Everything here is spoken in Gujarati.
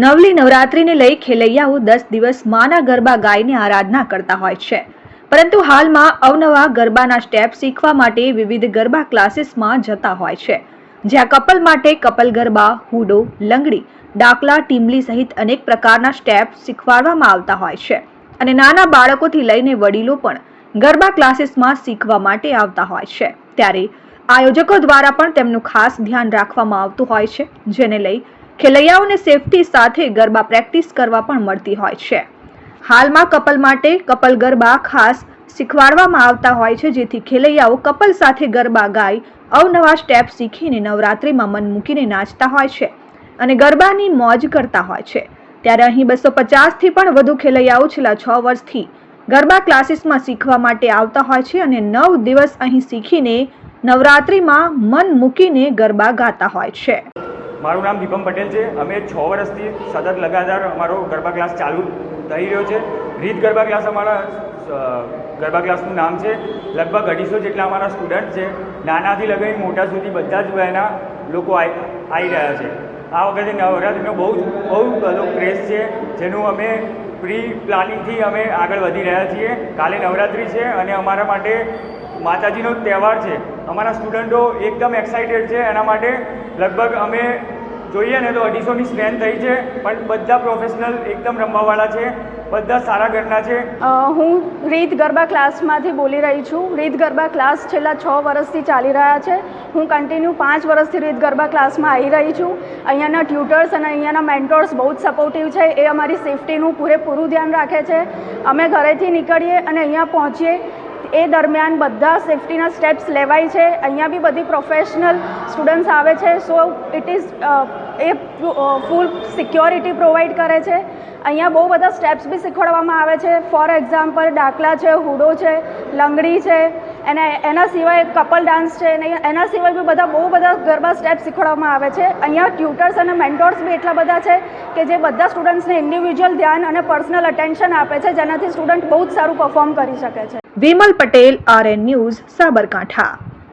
નવલી નવરાત્રિને લઈ ખેલૈયાઓ 10 દિવસ માના ગરબા ગાઈને આરાધના કરતા હોય છે, પરંતુ હાલમાં અવનવા ગરબાના સ્ટેપ શીખવા માટે વિવિધ ગરબા ક્લાસીસમાં જતા હોય છે, જ્યાં કપલ માટે કપલ ગરબા, હુડો, લંગડી, ડાકલા, ટીમલી સહિત અનેક પ્રકારના સ્ટેપ શીખવાડવામાં આવતા હોય છે અને નાના બાળકોથી લઈને વડીલો પણ ગરબા ક્લાસીસમાં શીખવા માટે આવતા હોય છે। ત્યારે આયોજકો દ્વારા પણ તેમનું ખાસ ધ્યાન રાખવામાં આવતું હોય છે, જેને લઈ ખેલૈયાઓને સેફટી સાથે ગરબા પ્રેક્ટિસ કરવા પણ મળતી હોય છે। હાલમાં કપલ માટે કપલ ગરબા ખાસ શીખવાડવામાં આવતા હોય છે, જેથી ખેલૈયાઓ કપલ સાથે ગરબા ગાઈ અવનવા સ્ટેપ શીખીને નવરાત્રિમાં મન મૂકીને નાચતા હોય છે અને ગરબાની મોજ કરતા હોય છે। ત્યારે અહીં 250 થી પણ વધુ ખેલૈયાઓ છેલ્લા 6 વર્ષથી ગરબા ક્લાસીસમાં શીખવા માટે આવતા હોય છે અને 9 દિવસ અહીં શીખીને નવરાત્રિમાં મન મૂકીને ગરબા ગાતા હોય છે। મારું નામ દીપમ પટેલ છે। અમે 6 વર્ષથી સતત લગાતાર અમારો ગરબા ક્લાસ ચાલુ થઈ રહ્યો છે। રીત ગરબા ક્લાસ અમારા ગરબા ક્લાસનું નામ છે। લગભગ 250 જેટલા અમારા સ્ટુડન્ટ છે। નાનાથી લઈને મોટા સુધી બધા જ વયના લોકો આવી રહ્યા છે। આ વખતે નવરાત્રિનો બહુ બધો ક્રેઝ છે, જેનું અમે પ્રી પ્લાનિંગથી અમે આગળ વધી રહ્યા છીએ। કાલે નવરાત્રિ છે અને અમારા માટે માતાજીનો તહેવાર છે। અમારા સ્ટુડન્ટો એકદમ એક્સાઇટેડ છે એના માટે। લગભગ અમે જોઈએ ને તો 250ની સ્ટ્રેન્થ થઈ છે, પણ બધા પ્રોફેશનલ એકદમ રમવાવાળા છે, બધા સારા ઘરના છે। હું રીત ગરબા ક્લાસમાંથી બોલી રહી છું। રીત ગરબા ક્લાસ છેલ્લા 6 વર્ષથી ચાલી રહ્યા છે। હું કન્ટિન્યુ 5 વર્ષથી રીત ગરબા ક્લાસમાં આવી રહી છું। અહીંયાના ટ્યુટર્સ અને અહીંયાના મેન્ટોર્સ બહુ જ સપોર્ટિવ છે। એ અમારી સેફટીનું પૂરેપૂરું ધ્યાન રાખે છે। અમે ઘરેથી નીકળીએ અને અહીંયા પહોંચીએ એ દરમિયાન બધા સેફટીના સ્ટેપ્સ લેવાય છે। અહીંયા બી બધી પ્રોફેશનલ સ્ટુડન્ટ્સ આવે છે, so it is full security provide કરે છે। અહીંયા બહુ બધા સ્ટેપ્સ બી શીખવાડવામાં આવે છે। ફોર એક્ઝામ્પલ ડાકલા છે, હુડો છે, લંગડી છે, અને એના સિવાય કપલ ડાન્સ છે, અને એના સિવાય બી બહુ બધા ગરબા સ્ટેપ્સ શીખવાડવામાં આવે છે। અહીંયા ટ્યુટર્સ અને મેન્ટોર્સ બી એટલા બધા છે કે જે બધા સ્ટુડન્ટ્સને ઇન્ડિવિજ્યુઅલ ધ્યાન અને પર્સનલ અટેન્શન આપે છે, જેનાથી સ્ટુડન્ટ બહુ જ સારું પરફોર્મ કરી શકે છે। Vimal Patel, RN news, Sabarkantha.